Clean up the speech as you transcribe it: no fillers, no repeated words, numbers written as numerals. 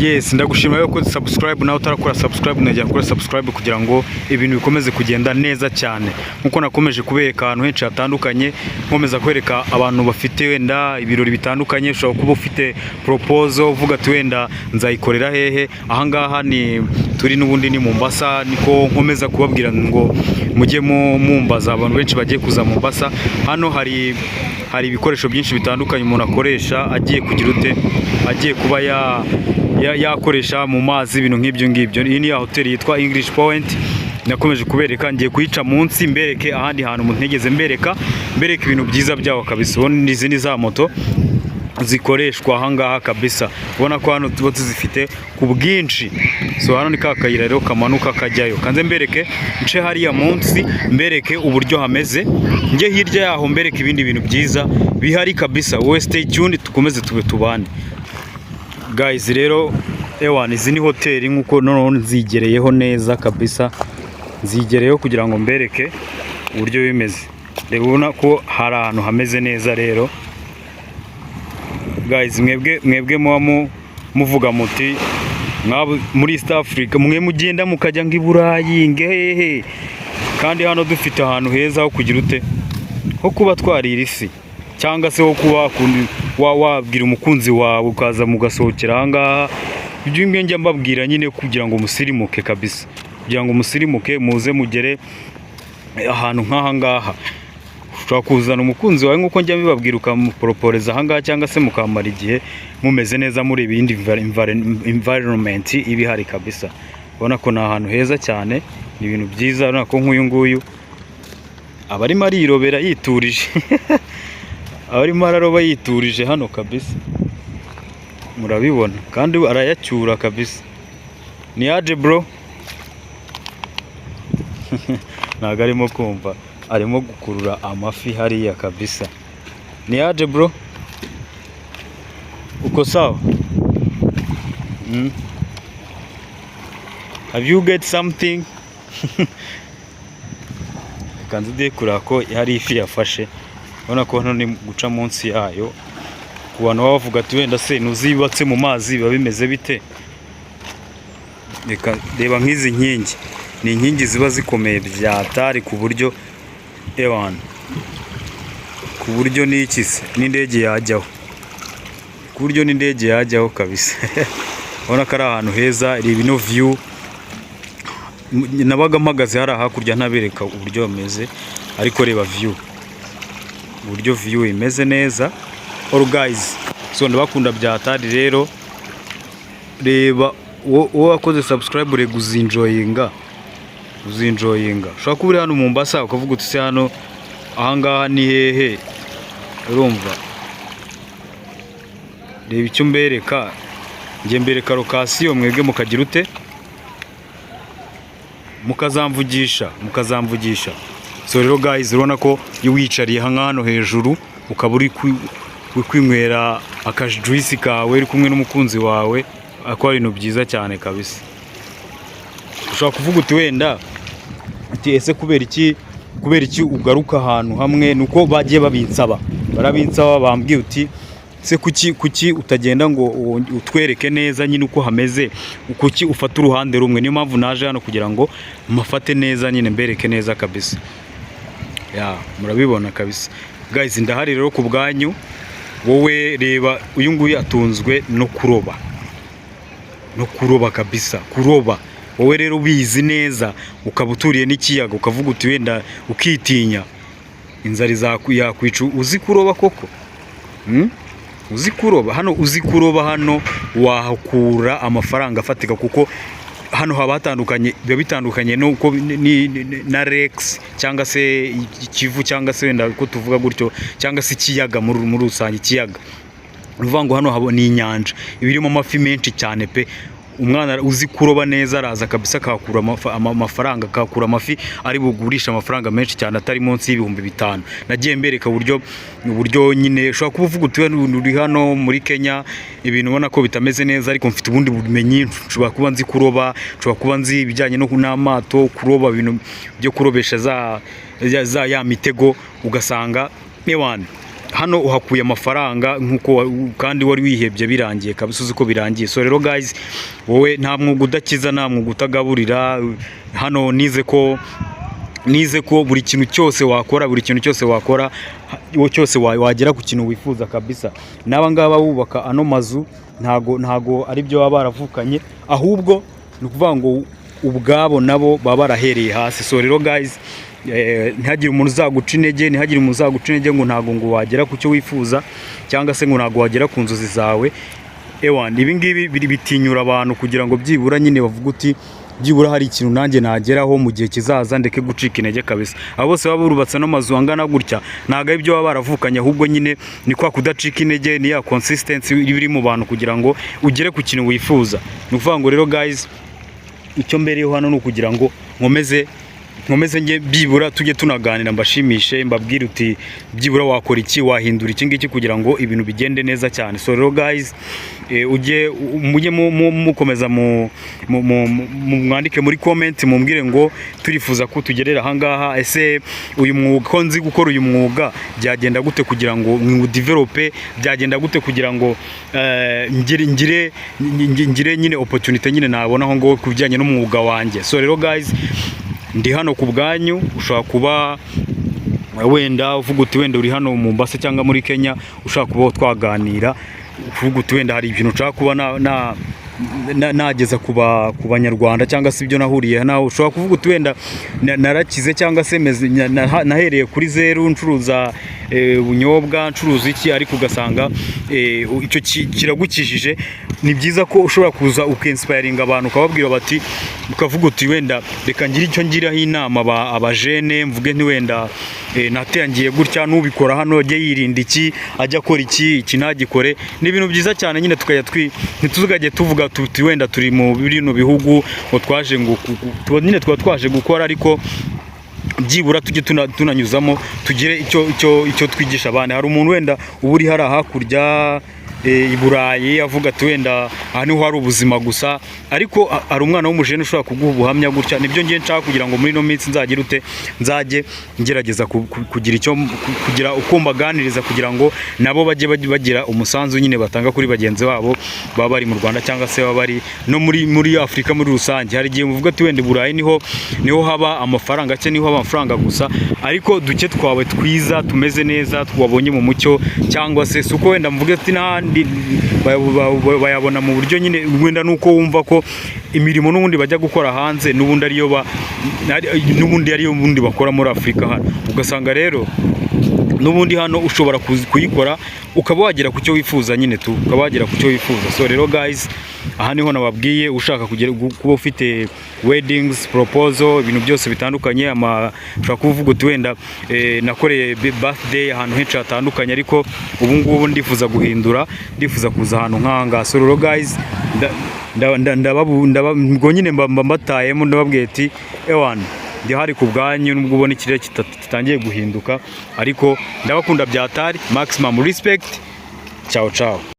Yes, ndagushimira yuko subscribe nawe utarakora subscribe najya gukora subscribe kugira ngo ibintu bikomeze kugenda neza cyane. Nkuko nakomeje kubereka ahantu henshi hatandukanye, nkomeza kwereka abantu bafite wenda ibirori bitandukanye, ushobora kuba ufite proposal uvuga ati wenda nzayikorera hehe. Aha ngaha ni turi n'ubundi ni Mombasa, niko nkomeza kubabwira ngo mujye mumbaza abantu benshi bagiye kuza Mombasa. Hano hari ibikoresho byinshi bitandukanye umuntu akoresha agiye kugira ute, agiye kuba yakoresha mu mazi ibintu nk'ibyo ngibyo. Iyi ni ya hoteli yitwa English Point, nakomeje kubereka, ngiye kuyica munsi mbereke ahandi hantu umuntu ntegeze mbereka ibintu byiza byaho kabisa. Ubona izi ni za moto zikoreshwa aha ngaha kabisa, ubona ko hano tuba tuzifite ku bwinshi. So hano ni ka kayira rero kamanuka kajyayo, kanze mbereke nce hariya munsi mbereke uburyo hameze, njye hirya yaho mbereke ibindi bintu byiza bihari kabisa. Wowe stay tuned, tukomeze tubane guys. Rero izi ni hoteli nkuko none nzigereyeho neza kabisa, nzigereyeho kugira ngo mbereke uburyo bimeze. Reba ubona ko hari ahantu hameze neza. Rero guys, mwebwe muvuga muti muri East Africa mwe mugenda mukajya ng'Iburayi ngehehe, kandi hano dufite ahantu heza ho kugira ute, ho kuba twarira isi, cyangwa se ho kuba wabwira umukunzi wawe ukaza mugasohokera aha ngaha. Ibyo njya mbabwira nyine kugira ngo musirimuke kabisa, kugira ngo musirimuke muze mugere ahantu nk'aha ngaha. Ushobora kuzana umukunzi wawe nkuko njya mbibabwira ukamuproporeza aha ngaha, cyangwa se mukamara igihe mumeze neza muri ibindi environment ibihari kabisa. Ubona ko ni ahantu heza cyane, ni ibintu byiza. Urabona ko nk'uyu nguyu aba arimo arirobera yiturije abarimo araroba yiturije hano kabisa, murabibona, kandi arayacyura kabisa. Ni aje bro ntago arimo kumva, arimo gukurura amafi hariya kabisa. Ni aje bro, uko sawa? Have you get something? Kanze de kurako hari ifi yafashe. Ubona ko hano ni guca munsi yayo, ku bantu bavuga ati wenda se nuzibatse mu mazi biba bimeze bite. Reba nk'izi nkingi, ni inkingi ziba zikomeye byatari ku buryo ku buryo n'ikise n'indege yajyaho, ku buryo n'indege yajyaho kabisa. Ubona ko ari ahantu heza. Reba ino view, nabaga mpagaze hari hakurya ntabereka uburyo bameze, ariko reba view, uburyo view imeze neza. All guys, so ndabakunda byatari. Rero reba wowe wakoze subscribe, rega uzinjoyinga. Ushobora kuba uri hano mu Mombasa ukavuga uti se hano aha ngaha ni hehe, urumva. Reba icyo mbereka, njye mbereka location, mwebwe mukagira ute, mukazamvugisha. So rero guys, urabona ko iyo wicariye hano hejuru ukaba uri kwinywera akajuice kawe uri kumwe n'umukunzi wawe, akora ibintu byiza cyane kabisa. Ushobora kuvuga uti wenda ati ese kubera iki ugaruka ahantu hamwe, nuko bagiye barabinsaba bambwiye uti se kuki utagenda ngo utwereke neza nyine uko hameze, kuki ufata uruhande rumwe. Niyo mpamvu naje hano kugira ngo mafate neza nyine mbereke neza kabisa. Murabibona kabisa guys. Ndahari rero ku bwanyu. Wowe reba uyu nguyu atunzwe no kuroba kabisa, kuroba. Wowe rero ubizi neza, ukaba uturiye n'ikiyaga, ukavuga uti wenda ukitinya inzara yakwica. Uzi kuroba koko? Uzi kuroba hano wahakura amafaranga afatika, kuko hano haba hatandukanye, biba bitandukanye nuko na Rex cyangwa se Kivu, cyangwa se wenda uko tuvuga gutyo, cyangwa se ikiyaga muri rusange. Ikiyaga uvuga ngo hano habona inyanja ibirimo amafi menshi cyane pe. Umwana uzi kuroba neza araza kabisa akakura amafaranga, akakura amafi ari bugurisha amafaranga menshi cyane atari munsi y'ibihumbi 5. Nagiye mbereka uburyo nyine ushobora kuba uvuga uti uri hano muri Kenya ibintu ubona ko bitameze neza, ariko mfite ubundi bumenyi. Nshobora kuba nzi kuroba, nshobora kuba nzi ibijyanye no n'amato, kuroba ibintu byo kurobesha za mitego, ugasanga hano uhakuye amafaranga nkuko kandi wari wihebye birangiye kabisa uzi ko birangiye. So rero guys, wowe nta mwuga udakiza, nta mwuga utagaburira. Hano nize ko buri kintu cyose wakora, cyose wagera ku kintu wifuza kabisa. N'aba ngaba bubaka ano mazu ntago ari byo baba baravukanye, ahubwo ni ukuvuga ngo ubwabo nabo baba barahereye hasi. So rero guys, ntihagire umuntu uzaguca intege, ngo ntago ngo wagera ku cyo wifuza cyangwa se ngo ntago wagera ku nzozi zawe. Ibi ngibi bitinyura abantu kugira ngo byibura nyine bavuga uti byibura hari ikintu nanjye nageraho mu gihe kizaza, ndeke gucika intege kabisa. Abo bose baba burubatse no mazu angana gutya ntago ari byo baba baravukanye, ahubwo nyine ni kwa kudacika intege, ni ya consistency iri mu bantu kugira ngo ugere ku kintu wifuza. Ni ukuvuga ngo rero guys, icyo mbereyeho hano ni ukugira ngo nkomeze nge byibura tujye tunaganira, mbashimishe, mbabwire uti byibura wakora iki, wahindura iki ngiki kugira ngo ibintu bigende neza cyane. So rero guys, mujye mukomeza mwandike muri comment, mumbwire ngo turifuza ko tugerera aha ngaha. Ese uyu mwuga ko nzi gukora uyu mwuga byagenda gute kugira ngo develope, byagenda gute kugira ngo ngire nyine opportunity nyine nabona aho ngo kubijyanye n'umwuga wanjye. So rero guys, ndi hano ku bwanyu. Ushaka kuba wenda uvuga uti wenda uri hano mu Mombasa cyangwa muri Kenya, ushaka kuba twaganira, uvuga uti wenda hari ibintu ushaka kuba nageza ku banyarwanda cyangwa se ibyo nahuriye nawe. Ushobora kuvuga uti wenda narakize cyangwa se nahereye kuri zeru ncuruza ubunyobwa, ncuruza iki, ariko ugasanga icyo kiragukijije. Ni byiza ko ushobora kuza ukinspiringa abantu, ukababwira bati, ukavuga uti wenda reka ngire icyo ngiraho inama abajene, mvuge nti wenda natangiye gutya, n'ubikora hano ajye yirinda iki, ajya akora iki ntagikore. Ni ibintu byiza cyane nyine, tukajya ntituzajye tuvuga tuti wenda turi mu bino bihugu ngo twaje ngo nyine twaje gukora, ariko byibura tujye tunanyuzamo tugire icyo twigisha abana. Hari umuntu wenda uba uri hari hakurya i Burayi avuga ati wenda aha niho hari ubuzima gusa, ariko hari umwana w'umujene ushobora kuguha ubuhamya gutya. Nibyo ngiye nshaka kugira ngo muri no minsi nzajye ngerageza kugira uko mbaganiriza, kugira ngo nabo bajye bagira umusanzu nyine batanga kuri bagenzi babo baba bari mu Rwanda cyangwa se baba bari no muri Afurika muri rusange. Hari igihe muvuga ati wenda i Burayi niho haba amafaranga cyangwa niho haba amafaranga gusa, ariko duke twawe twiza tumeze neza twabonye mu mucyo, cyangwa se suko wenda mvuga ati n'ahandi bayabona mu buryo nyine wenda nuko wumva ko imirimo n'ubundi bajya gukora hanze n'ubundi ariyo bundi bakora muri Afurika hano. Ugasanga rero n'ubundi hano ushobora kuyikora ukaba wagera ku cyo wifuza nyine ukaba wagera ku cyo wifuza. So rero guys, aha niho nababwiye, ushaka kuba ufite weddings, proposal, ibintu byose bitandukanye, ushaka kuvuga uti wenda nakoreye birthday ahantu henshi hatandukanye, ariko ubu ngubu ndifuza guhindura, ndifuza kuza ahantu nk'aha. So rero guys, ubwo nyine mbatayemo ndababwiye ati ndi hari ku bwanyu, nubwo ubona ikirere kitangiye guhinduka, ariko ndabakunda byatari. Maximum respect. Ciao ciao.